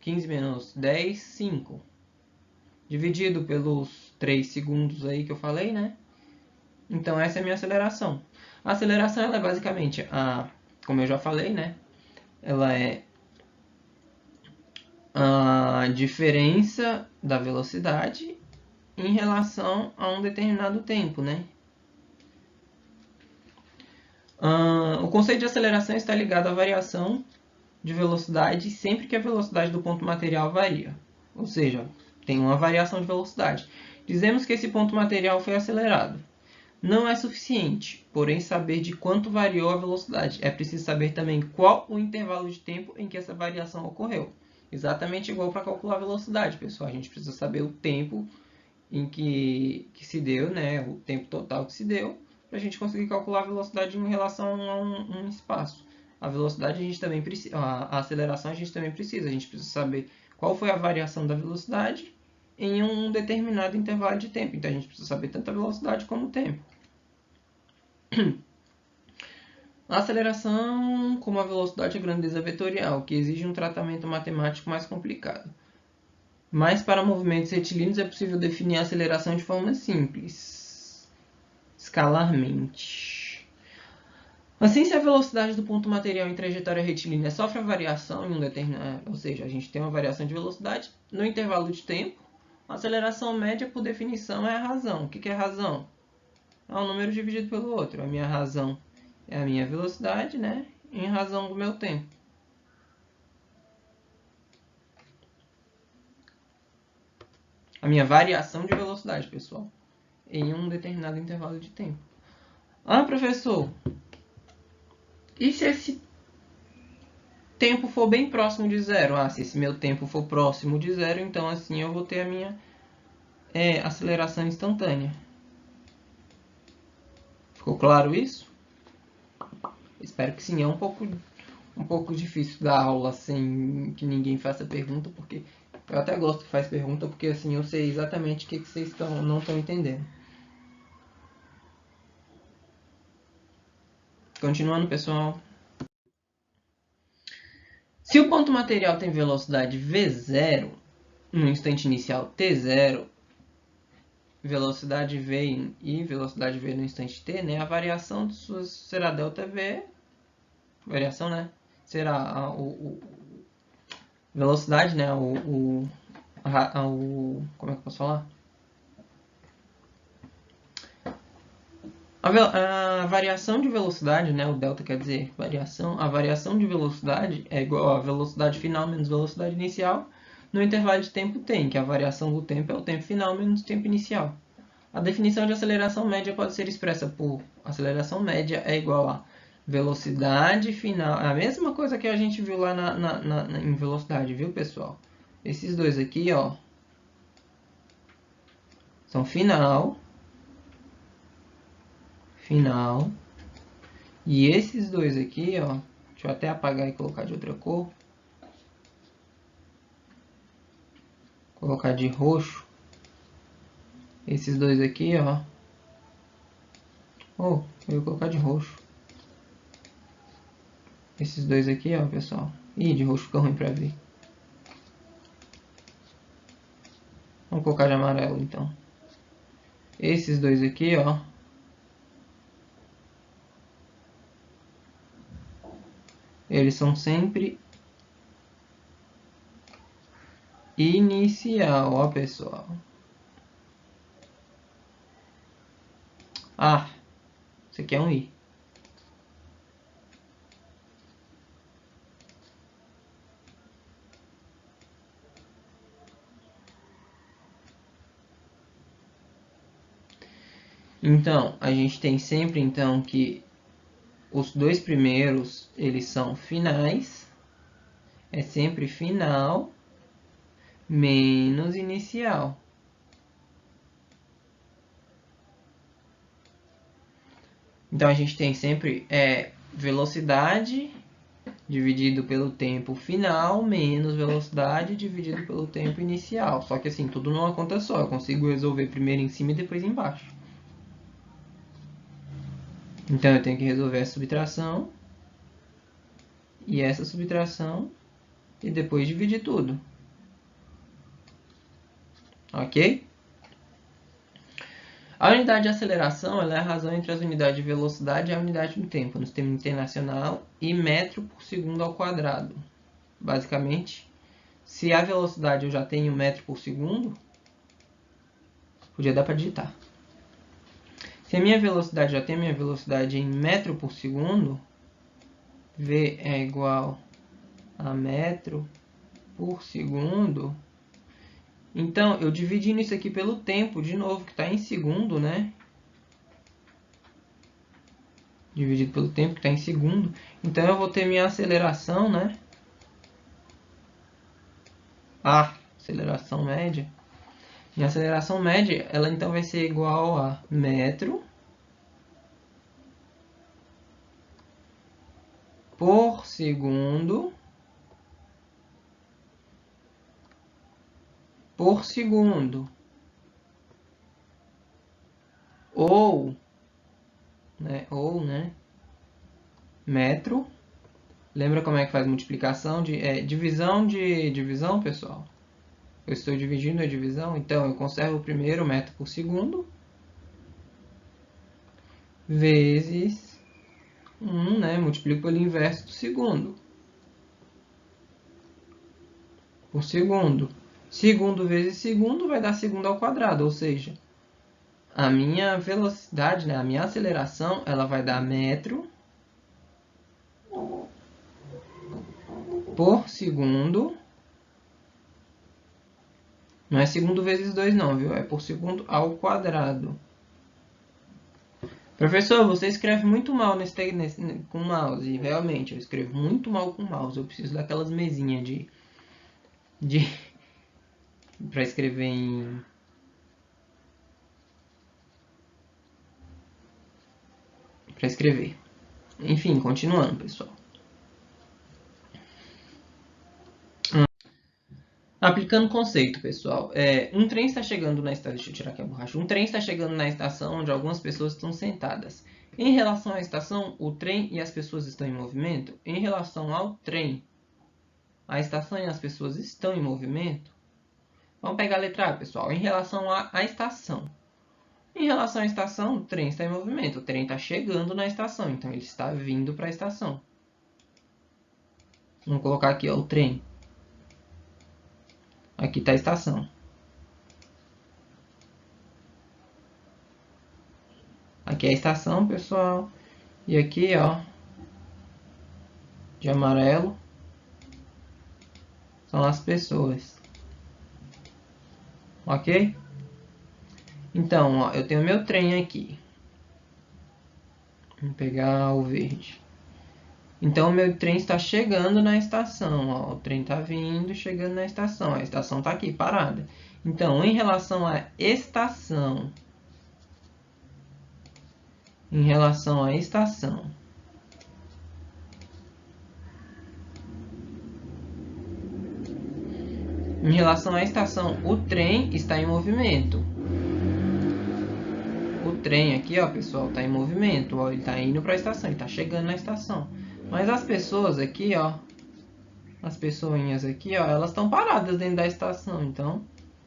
15 menos 10, 5. Dividido pelos 3 segundos aí que eu falei, né? Então, essa é a minha aceleração. A aceleração ela é basicamente, como eu já falei, né? Ela é a diferença da velocidade em relação a um determinado tempo, né? O conceito de aceleração está ligado à variação de velocidade sempre que a velocidade do ponto material varia. Ou seja, tem uma variação de velocidade. Dizemos que esse ponto material foi acelerado. Não é suficiente, porém, saber de quanto variou a velocidade. É preciso saber também qual o intervalo de tempo em que essa variação ocorreu. Exatamente igual para calcular a velocidade, pessoal. A gente precisa saber o tempo em que se deu, né, o tempo total que se deu, para a gente conseguir calcular a velocidade em relação a um espaço. A velocidade a gente também precisa, a aceleração a gente também precisa. A gente precisa saber qual foi a variação da velocidade em um determinado intervalo de tempo. Então a gente precisa saber tanto a velocidade como o tempo. A aceleração como a velocidade e a grandeza vetorial, que exige um tratamento matemático mais complicado. Mas para movimentos retilíneos é possível definir a aceleração de forma simples, escalarmente. Assim, se a velocidade do ponto material em trajetória retilínea sofre a variação em um determinado, ou seja, a gente tem uma variação de velocidade no intervalo de tempo, a aceleração média, por definição, é a razão. O que é razão? É um número dividido pelo outro. A minha razão é a minha velocidade, né, em razão do meu tempo. A minha variação de velocidade, pessoal, em um determinado intervalo de tempo. Ah, professor, e se esse tempo for bem próximo de zero? Ah, se esse meu tempo for próximo de zero, então assim eu vou ter a minha aceleração instantânea. Ficou claro isso? Espero que sim. É um um pouco difícil dar aula sem que ninguém faça pergunta, porque eu até gosto que faz pergunta, porque assim eu sei exatamente o que vocês não estão entendendo. Continuando, pessoal. Se o ponto material tem velocidade v0 no instante inicial t0, velocidade v e velocidade v no instante t, né? A variação de suas será ΔV, variação, né? Será velocidade, né? Como é que eu posso falar? A variação de velocidade, né? O delta quer dizer variação. A variação de velocidade é igual a velocidade final menos velocidade inicial no intervalo de tempo t, que a variação do tempo é o tempo final menos o tempo inicial. A definição de aceleração média pode ser expressa por aceleração média é igual a velocidade final. A mesma coisa que a gente viu lá em velocidade, viu, pessoal? Esses dois aqui, ó, são final. E esses dois aqui, ó, deixa eu até apagar e colocar de outra cor. Colocar de roxo. Esses dois aqui, ó. Oh, eu vou colocar de roxo. Esses dois aqui, ó, pessoal. Ih, de roxo fica ruim pra ver. Vamos colocar de amarelo, então. Esses dois aqui, ó. Eles são sempre inicial, ó, pessoal. Ah, isso aqui é um I. Então, a gente tem sempre então que os dois primeiros, eles são finais. É sempre final menos inicial. Então, a gente tem sempre velocidade dividido pelo tempo final menos velocidade dividido pelo tempo inicial. Só que assim, tudo numa conta só. Eu consigo resolver primeiro em cima e depois embaixo. Então, eu tenho que resolver a subtração e essa subtração e depois dividir tudo. Ok? A unidade de aceleração ela é a razão entre as unidades de velocidade e a unidade do tempo, no sistema internacional, e metro por segundo ao quadrado. Basicamente, se a velocidade eu já tenho metro por segundo, podia dar para digitar. Se a minha velocidade já tem minha velocidade em metro por segundo, V é igual a metro por segundo. Então, eu dividindo isso aqui pelo tempo, de novo, que está em segundo, né? Dividido pelo tempo, que está em segundo. Então, eu vou ter minha aceleração, né? Aceleração média. Minha aceleração média, ela então vai ser igual a metro por segundo por segundo. Ou, né? Metro. Lembra como é que faz multiplicação? Divisão de divisão, pessoal? Eu estou dividindo a divisão, então eu conservo o primeiro metro por segundo vezes 1, né? Multiplico pelo inverso do segundo. Por segundo. Segundo vezes segundo vai dar segundo ao quadrado, ou seja, a minha velocidade, né? A minha aceleração, ela vai dar metro por segundo. Não é segundo vezes 2 não, viu? É por segundo ao quadrado. Professor, você escreve muito mal com mouse. Realmente, eu escrevo muito mal com mouse. Eu preciso daquelas mesinhas para escrever para escrever. Enfim, continuando, pessoal. Aplicando o conceito, pessoal. Um trem está chegando na estação. Deixa eu tirar aqui a borracha. Um trem está chegando na estação onde algumas pessoas estão sentadas. Em relação à estação, o trem e as pessoas estão em movimento? Em relação ao trem, a estação e as pessoas estão em movimento? Vamos pegar a letra A, pessoal. Em relação à estação. Em relação à estação, o trem está em movimento. O trem está chegando na estação, então ele está vindo para a estação. Vamos colocar aqui ó, o trem. Aqui está a estação. Aqui é a estação, pessoal. E aqui, ó, de amarelo, são as pessoas. Ok? Então, ó, eu tenho meu trem aqui. Vou pegar o verde. Então, o meu trem está chegando na estação. Ó, o trem está vindo, chegando na estação. A estação está aqui, parada. Então, em relação à estação, em relação à estação, em relação à estação, o trem está em movimento. O trem aqui, ó, pessoal, está em movimento. Ó, ele está indo para a estação, ele está chegando na estação. Mas as pessoas aqui, ó, as pessoinhas aqui, ó, elas estão paradas dentro da estação. Então,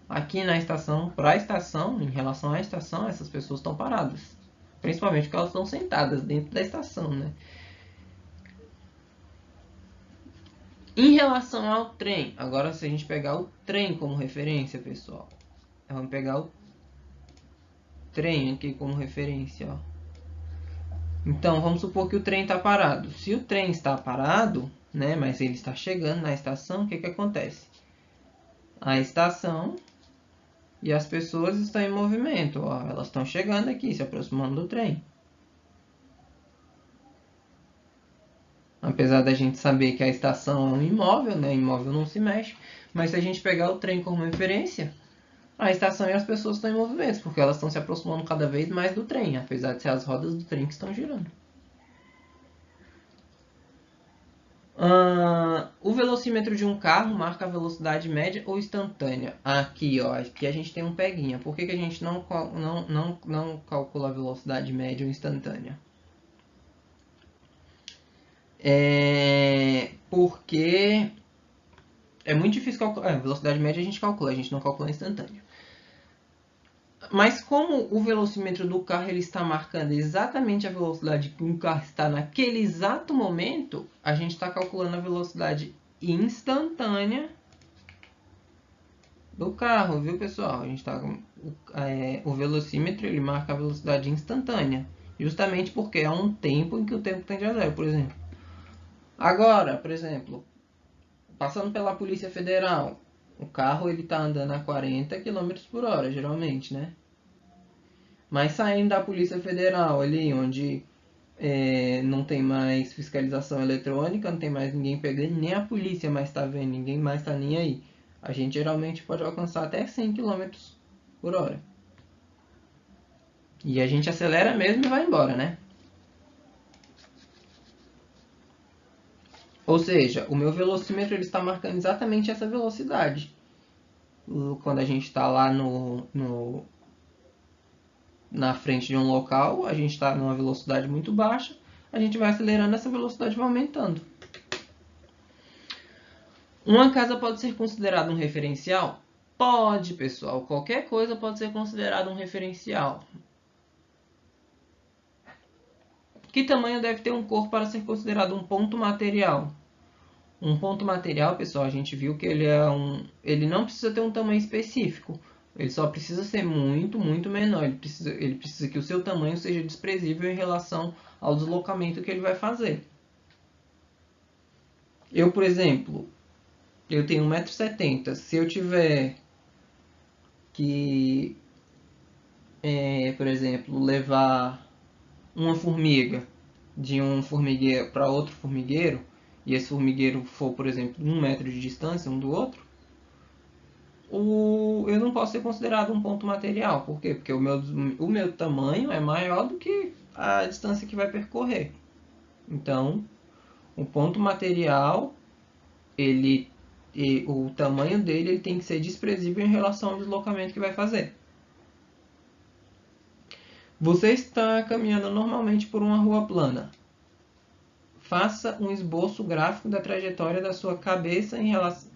aqui na estação, para a estação, em relação à estação, essas pessoas estão paradas. Principalmente porque elas estão sentadas dentro da estação, né? Em relação ao trem, agora se a gente pegar o trem como referência, pessoal, vamos pegar o trem aqui como referência, ó. Então, vamos supor que o trem está parado. Se o trem está parado, né, mas ele está chegando na estação, o que acontece? A estação e as pessoas estão em movimento. Ó, elas estão chegando aqui, se aproximando do trem. Apesar da gente saber que a estação é um imóvel, né? Imóvel não se mexe. Mas se a gente pegar o trem como referência, a estação e as pessoas estão em movimento, porque elas estão se aproximando cada vez mais do trem, apesar de ser as rodas do trem que estão girando. O velocímetro de um carro marca a velocidade média ou instantânea. Aqui, ó, aqui a gente tem um peguinha. Por que a gente não calcula a velocidade média ou instantânea? Porque é muito difícil calcular. Velocidade média a gente calcula, a gente não calcula instantânea. Mas como o velocímetro do carro ele está marcando exatamente a velocidade que um carro está naquele exato momento, a gente está calculando a velocidade instantânea do carro, viu, pessoal? A gente está o velocímetro ele marca a velocidade instantânea, justamente porque é um tempo em que o tempo tende a zero, por exemplo. Agora, por exemplo, passando pela Polícia Federal, o carro ele está andando a 40 km por hora, geralmente, né? Mas saindo da Polícia Federal ali, onde não tem mais fiscalização eletrônica, não tem mais ninguém pegando, nem a polícia mais está vendo, ninguém mais está nem aí. A gente geralmente pode alcançar até 100 km por hora. E a gente acelera mesmo e vai embora, né? Ou seja, o meu velocímetro ele está marcando exatamente essa velocidade. Quando a gente está lá na frente de um local, a gente está numa velocidade muito baixa, a gente vai acelerando, essa velocidade vai aumentando. Uma casa pode ser considerada um referencial? Pode, pessoal. Qualquer coisa pode ser considerada um referencial. Que tamanho deve ter um corpo para ser considerado um ponto material? Um ponto material, pessoal, a gente viu que ele não precisa ter um tamanho específico. Ele só precisa ser muito, muito menor. Ele precisa que o seu tamanho seja desprezível em relação ao deslocamento que ele vai fazer. Eu, por exemplo, eu tenho 1,70 m. Se eu tiver que, por exemplo, levar uma formiga de um formigueiro para outro formigueiro, e esse formigueiro for, por exemplo, 1 metro de distância um do outro, eu não posso ser considerado um ponto material. Por quê? Porque o meu tamanho é maior do que a distância que vai percorrer. Então, o ponto material, ele e o tamanho dele ele tem que ser desprezível em relação ao deslocamento que vai fazer. Você está caminhando normalmente por uma rua plana. Faça um esboço gráfico da trajetória da sua cabeça em relação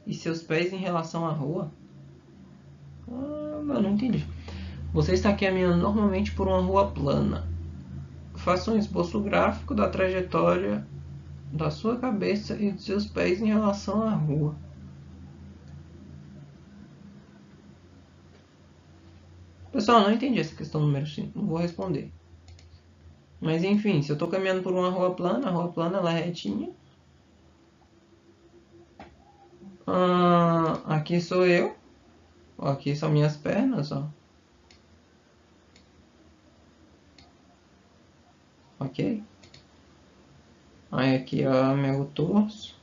e seus pés em relação à rua. Eu não entendi. Você está caminhando normalmente por uma rua plana. Faça um esboço gráfico da trajetória da sua cabeça e dos seus pés em relação à rua. Pessoal, não entendi essa questão número 5, não vou responder. Mas enfim, se eu estou caminhando por uma rua plana, a rua plana ela é retinha. Aqui sou eu. Aqui são minhas pernas, ó. Ok? Aí aqui, ó, meu torso.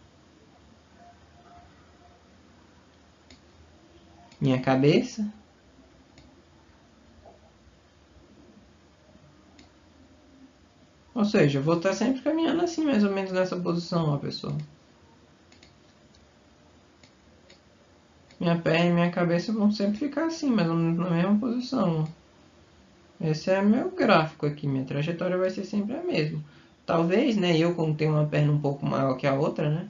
Minha cabeça. Ou seja, eu vou estar sempre caminhando assim, mais ou menos nessa posição, ó, pessoal. Minha perna e minha cabeça vão sempre ficar assim, mais ou menos na mesma posição, ó. Esse é meu gráfico aqui, minha trajetória vai ser sempre a mesma. Talvez, né, eu como tenho uma perna um pouco maior que a outra, né,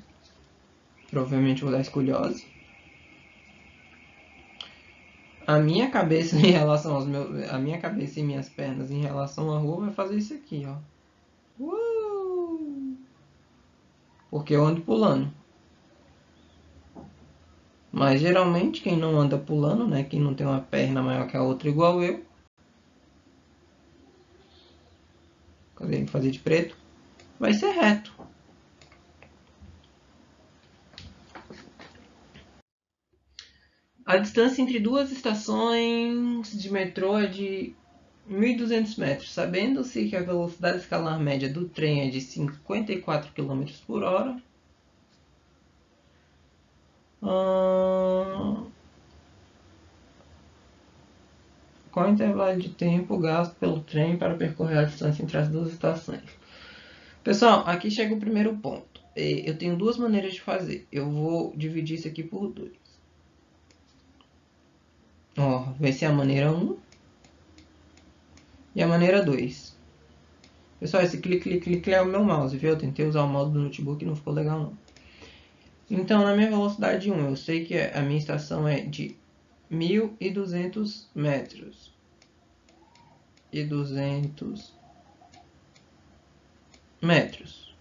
provavelmente vou dar escoliose. A minha cabeça em relação aos meus, a minha cabeça e minhas pernas em relação à rua vai fazer isso aqui, ó. Porque eu ando pulando. Mas geralmente quem não anda pulando, né, quem não tem uma perna maior que a outra igual eu, cadê ele fazer de preto, vai ser reto. A distância entre duas estações de metrô é de 1.200 metros, sabendo-se que a velocidade escalar média do trem é de 54 km por hora. Qual o intervalo de tempo gasto pelo trem para percorrer a distância entre as duas estações? Pessoal, aqui chega o primeiro ponto. Eu tenho duas maneiras de fazer. Eu vou dividir isso aqui por 2. Ó, vai ser a maneira 1 e a maneira 2. Pessoal, esse clique é o meu mouse, viu? Eu tentei usar o mouse do notebook e não ficou legal não. Então, na minha velocidade 1, eu sei que a minha estação é de 1.200 metros. E 200 metros.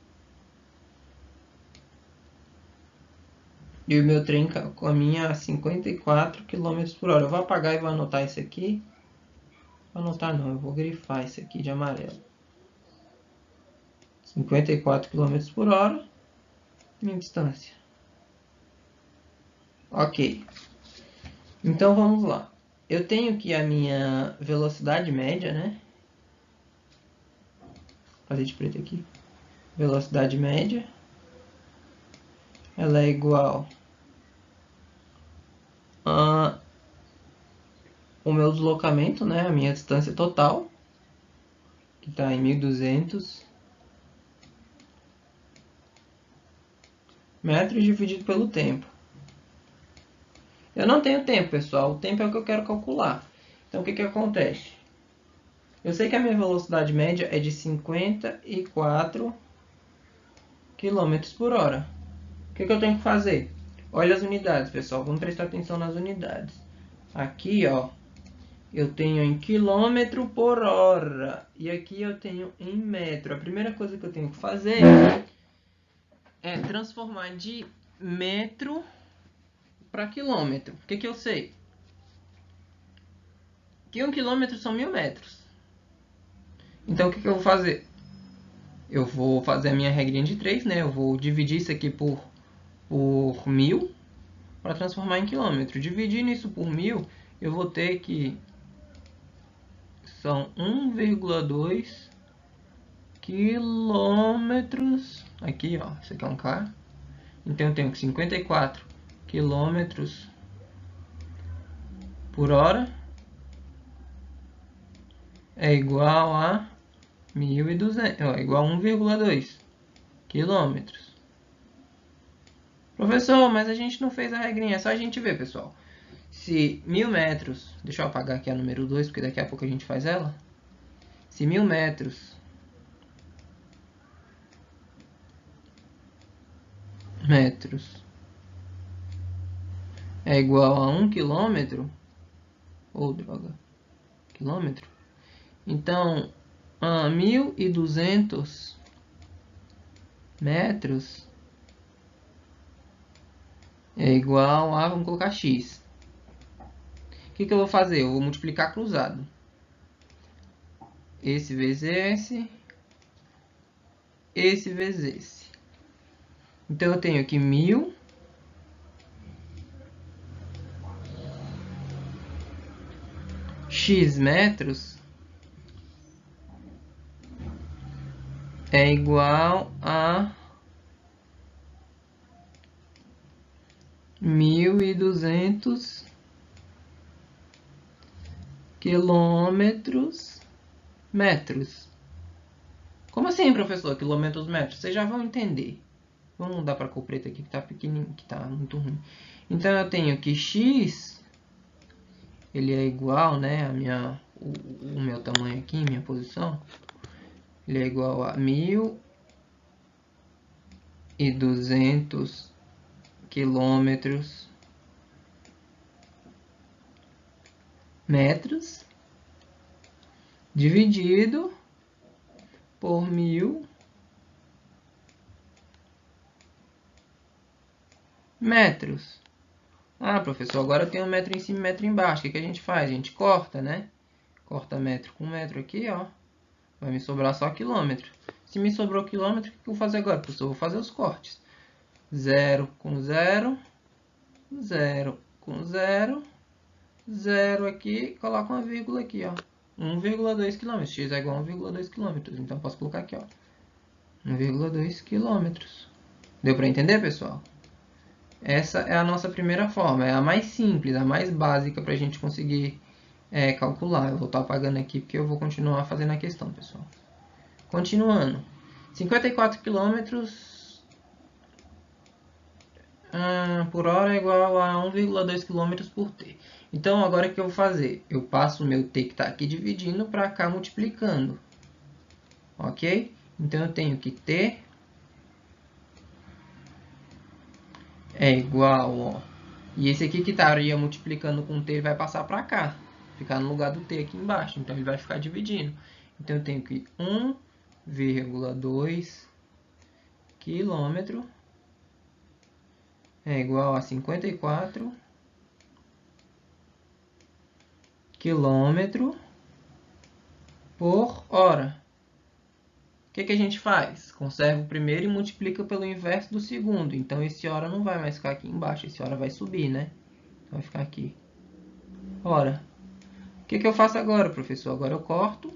E o meu trem caminha a 54 km por hora. Eu vou apagar e vou anotar isso aqui. Vou anotar não, eu vou grifar isso aqui de amarelo. 54 km por hora. Minha distância. Ok. Então vamos lá. Eu tenho aqui a minha velocidade média, né? Vou fazer de preto aqui. Velocidade média. Ela é igual a o meu deslocamento, né? A minha distância total. Que está em 1.200 metros dividido pelo tempo. Eu não tenho tempo, pessoal. O tempo é o que eu quero calcular. Então, o que acontece? Eu sei que a minha velocidade média é de 54 km por hora. O que eu tenho que fazer? Olha as unidades, pessoal. Vamos prestar atenção nas unidades. Aqui, ó, eu tenho em quilômetro por hora. E aqui eu tenho em metro. A primeira coisa que eu tenho que fazer é transformar de metro para quilômetro. O que eu sei? Que 1 quilômetro são 1.000 metros. Então, o que eu vou fazer? Eu vou fazer a minha regrinha de 3, né? Eu vou dividir isso aqui por 1.000 para transformar em quilômetro. Dividindo isso por 1.000, eu vou ter que são 1,2 quilômetros. Aqui, ó, isso aqui é um K. Então eu tenho que 54 quilômetros por hora é igual a 1.200, é igual a 1,2 quilômetros. Professor, mas a gente não fez a regrinha, é só a gente ver, pessoal. Se 1000 metros, deixa eu apagar aqui a número 2, porque daqui a pouco a gente faz ela. Se 1000 metros é igual a 1 quilômetro, ou droga, quilômetro, então 1200 metros é igual a, vamos colocar x. O que eu vou fazer? Eu vou multiplicar cruzado. Esse vezes esse vezes esse. Então eu tenho aqui 1000 x metros é igual a 1200 quilômetros metros. Como assim, professor? Quilômetros metros? Vocês já vão entender. Vamos mudar para cor preta aqui que tá pequenininho, que tá muito ruim. Então eu tenho que x ele é igual, né, o meu tamanho aqui, minha posição, ele é igual a 1200 quilômetros metros dividido por 1000 metros. Ah, professor, agora eu tenho um metro em cima e metro embaixo. O que a gente faz? A gente corta, né? Corta metro com metro aqui, ó. Vai me sobrar só quilômetro. Se me sobrou quilômetro, o que eu vou fazer agora, professor? Eu vou fazer os cortes. 0 com 0, 0 com 0, 0 aqui, coloca uma vírgula aqui, ó. 1,2 km. X é igual a 1,2 km. Então, posso colocar aqui, ó. 1,2 km. Deu para entender, pessoal? Essa é a nossa primeira forma. É a mais simples, a mais básica para a gente conseguir calcular. Eu vou estar apagando aqui porque eu vou continuar fazendo a questão, pessoal. Continuando. 54 km por hora é igual a 1,2 km por t. Então, agora o que eu vou fazer? Eu passo o meu t que está aqui dividindo para cá multiplicando. Ok? Então, eu tenho que t é igual, ó. E esse aqui que estaria multiplicando com t, ele vai passar para cá. Ficar no lugar do t aqui embaixo. Então, ele vai ficar dividindo. Então, eu tenho que 1,2 km é igual a 54 km por hora. O que a gente faz? Conserva o primeiro e multiplica pelo inverso do segundo. Então, esse hora não vai mais ficar aqui embaixo. Esse hora vai subir, né? Então, vai ficar aqui. Hora. O que eu faço agora, professor? Agora eu corto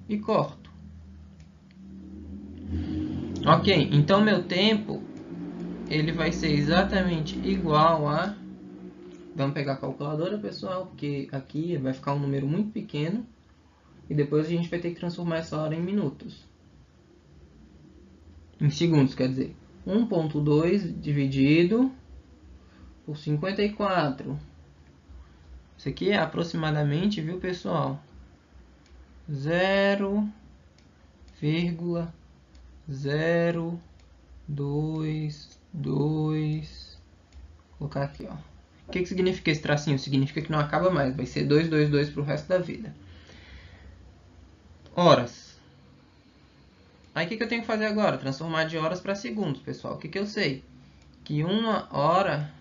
e corto. Ok, então meu tempo ele vai ser exatamente igual a... Vamos pegar a calculadora, pessoal, porque aqui vai ficar um número muito pequeno. E depois a gente vai ter que transformar essa hora em minutos. Em segundos, quer dizer. 1,2 dividido por 54. Isso aqui é aproximadamente, viu, pessoal? 0,022. Vou colocar aqui, ó. O que significa esse tracinho? Significa que não acaba mais. Vai ser 222 para o resto da vida. Horas. Aí o que eu tenho que fazer agora? Transformar de horas para segundos, pessoal. O que eu sei? Que uma hora...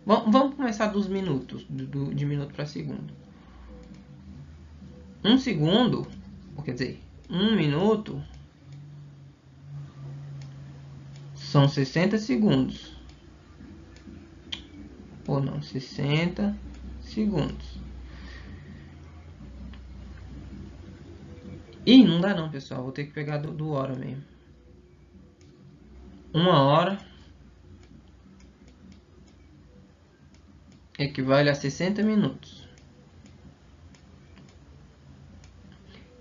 Vamos começar dos minutos, de minuto para segundo. Um segundo, quer dizer, um minuto são 60 segundos. Ou não, 60 segundos. Ih, não dá não, pessoal. Vou ter que pegar do hora mesmo. Uma hora equivale a 60 minutos.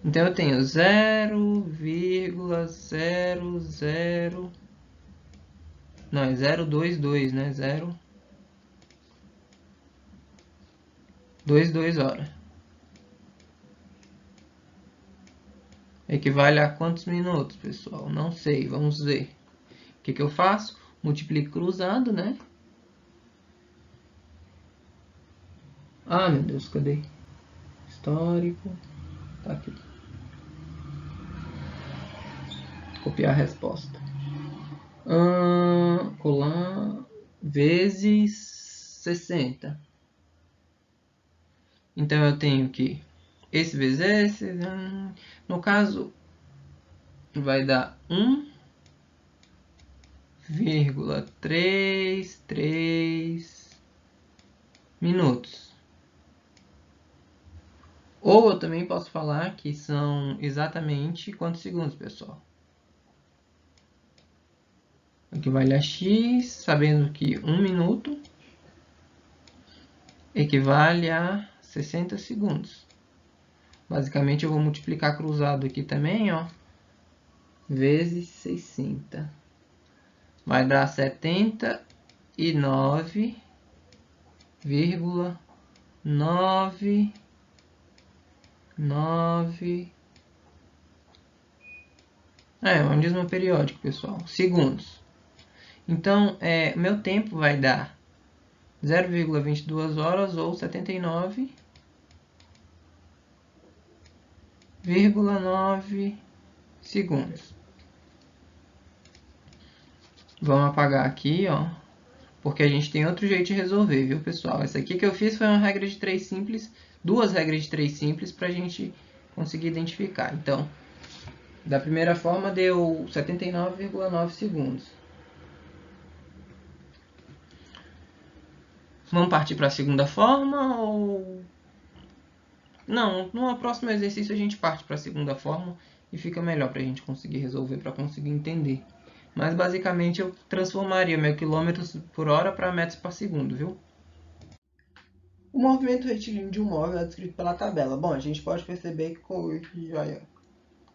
Então, eu tenho 0,00 Não, é 0,22, né? 0,22 horas. Equivale a quantos minutos, pessoal? Não sei, vamos ver. O que eu faço? Multiplico cruzado, né? Ah, meu Deus, cadê? Histórico. Tá aqui. Copiar a resposta. Colar vezes 60. Então eu tenho que esse vezes esse. No caso, vai dar 1,33 minutos. Ou eu também posso falar que são exatamente quantos segundos, pessoal? Equivale a x, sabendo que 1 minuto equivale a 60 segundos. Basicamente, eu vou multiplicar cruzado aqui também, ó, vezes 60. Vai dar 79,99. É um dízimo periódico, pessoal. Segundos. Então, meu tempo vai dar 0,22 horas ou 79,9 segundos. Vamos apagar aqui, ó, porque a gente tem outro jeito de resolver, viu, pessoal? Essa aqui que eu fiz foi uma regra de 3 simples, duas regras de 3 simples para a gente conseguir identificar. Então, da primeira forma deu 79,9 segundos. Vamos partir para a segunda forma ou... Não, no próximo exercício a gente parte para a segunda forma e fica melhor para a gente conseguir resolver, para conseguir entender. Mas basicamente eu transformaria meu quilômetros por hora para metros por segundo, viu? O movimento retilíneo de um móvel é descrito pela tabela. Bom, a gente pode perceber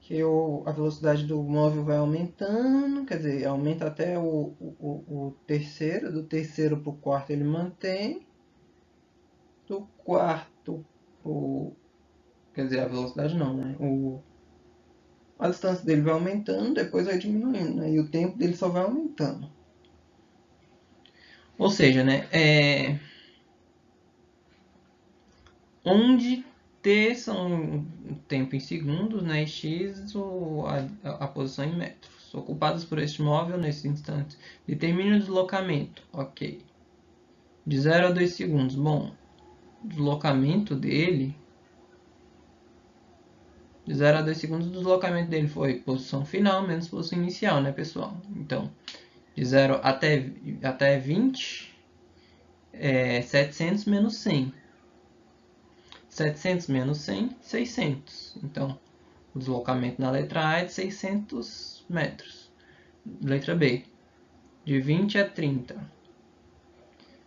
que a velocidade do móvel vai aumentando, quer dizer, aumenta até o terceiro, do terceiro para o quarto ele mantém, do quarto quer dizer, a velocidade não, né? A distância dele vai aumentando, depois vai diminuindo, né? E o tempo dele só vai aumentando. Ou seja, né? Onde T são o tempo em segundos, né? E X a posição em metros. Ocupados por este móvel nesse instante. Determine o deslocamento. Ok. De 0 a 2 segundos. Bom, o deslocamento dele... De 0 a 2 segundos, o deslocamento dele foi posição final menos posição inicial, né, pessoal? Então, de 0 até 20, 700 menos 100. 700 menos 100, 600. Então, o deslocamento na letra A é de 600 metros. Letra B, de 20 a 30.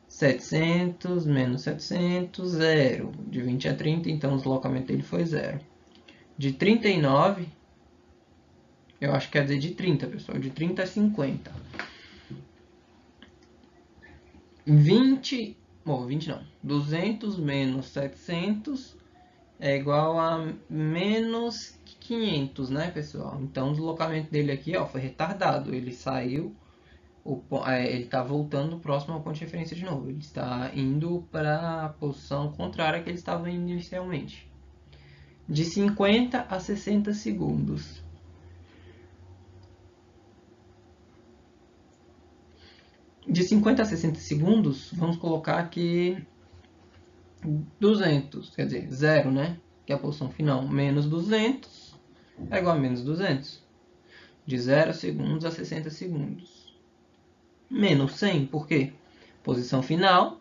700 menos 700, 0. De 20 a 30, então o deslocamento dele foi 0. De 39, eu acho que quer dizer de 30, pessoal. De 30 a 50. 20 não. 200 menos 700 é igual a menos 500, né, pessoal? Então, o deslocamento dele aqui, ó, foi retardado. Ele saiu, ele está voltando próximo ao ponto de referência de novo. Ele está indo para a posição contrária que ele estava indo inicialmente. De 50 a 60 segundos. De 50 a 60 segundos, vamos colocar aqui 200, quer dizer, 0, né? Que é a posição final, menos 200 é igual a menos 200. De 0 segundos a 60 segundos. Menos 100, por quê? Posição final,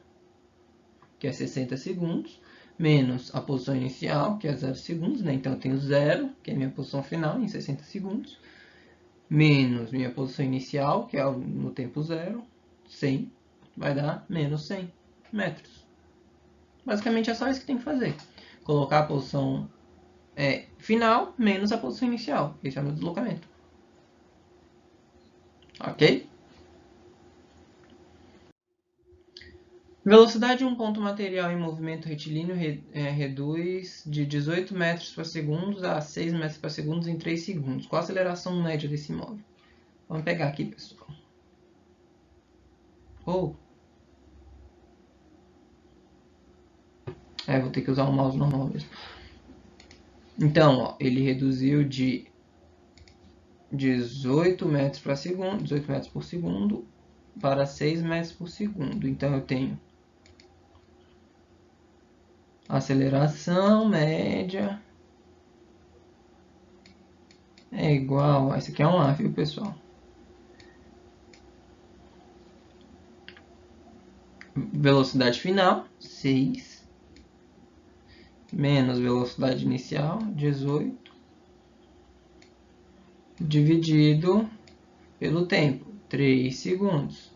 que é 60 segundos, menos a posição inicial, que é 0 segundos, né? Então eu tenho 0, que é a minha posição final, em 60 segundos, menos minha posição inicial, que é no tempo 0, 100, vai dar menos 100 metros. Basicamente é só isso que tem que fazer. Colocar a posição final menos a posição inicial. Esse é o meu deslocamento. Ok? Velocidade de um ponto material em movimento retilíneo reduz de 18 metros por segundo a 6 metros por segundo em 3 segundos. Qual a aceleração média desse móvel? Vamos pegar aqui, pessoal. Vou ter que usar um mouse normal mesmo. Então, ó, ele reduziu de 18 metros por segundo para 6 metros por segundo. Então, eu tenho aceleração média é igual... Esse aqui é um A, viu, pessoal? Velocidade final, 6. Menos velocidade inicial, 18. Dividido pelo tempo, 3 segundos.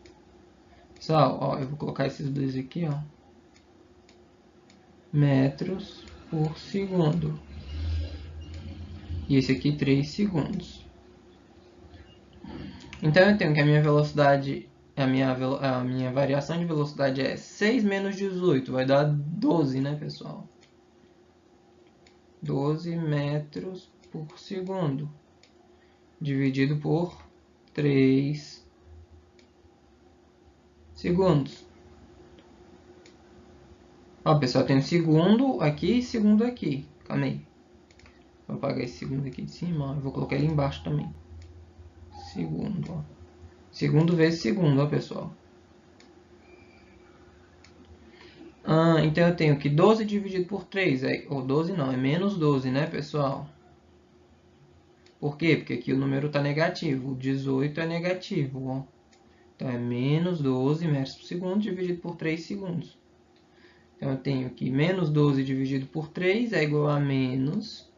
Pessoal, ó, eu vou colocar esses dois aqui, ó. Metros por segundo. E esse aqui, 3 segundos. Então, eu tenho que a minha velocidade, a minha variação de velocidade é 6 menos 18. Vai dar 12, né, pessoal? 12 metros por segundo. Dividido por 3 segundos. Ó, pessoal, tem um segundo aqui e segundo aqui. Calma aí. Vou apagar esse segundo aqui de cima, ó. Eu vou colocar ele embaixo também. Segundo, ó. Segundo vezes segundo, ó, pessoal. Então eu tenho que 12 dividido por 3, ou 12 não, é menos 12, né, pessoal? Por quê? Porque aqui o número está negativo. O 18 é negativo, ó. Então é menos 12 metros por segundo dividido por 3 segundos. Então eu tenho que menos 12 dividido por 3 é igual a menos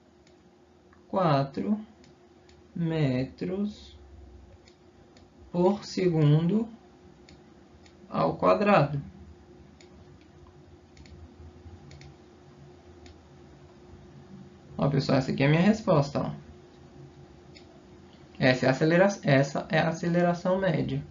4 metros por segundo ao quadrado. Ó, pessoal, essa aqui é a minha resposta, ó. Essa é a aceleração média.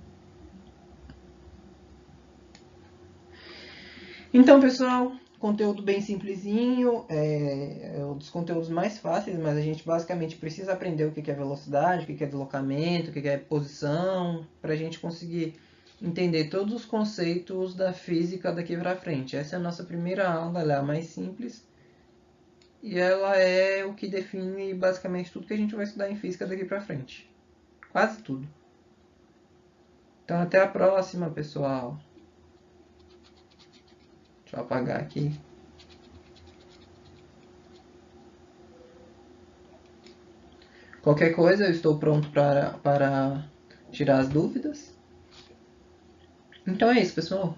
Então, pessoal, conteúdo bem simplesinho, é um dos conteúdos mais fáceis, mas a gente basicamente precisa aprender o que é velocidade, o que é deslocamento, o que é posição, para a gente conseguir entender todos os conceitos da física daqui para frente. Essa é a nossa primeira aula, ela é a mais simples, e ela é o que define basicamente tudo que a gente vai estudar em física daqui para frente. Quase tudo. Então, até a próxima, pessoal. Deixa eu apagar aqui. Qualquer coisa, eu estou pronto para tirar as dúvidas. Então é isso, pessoal.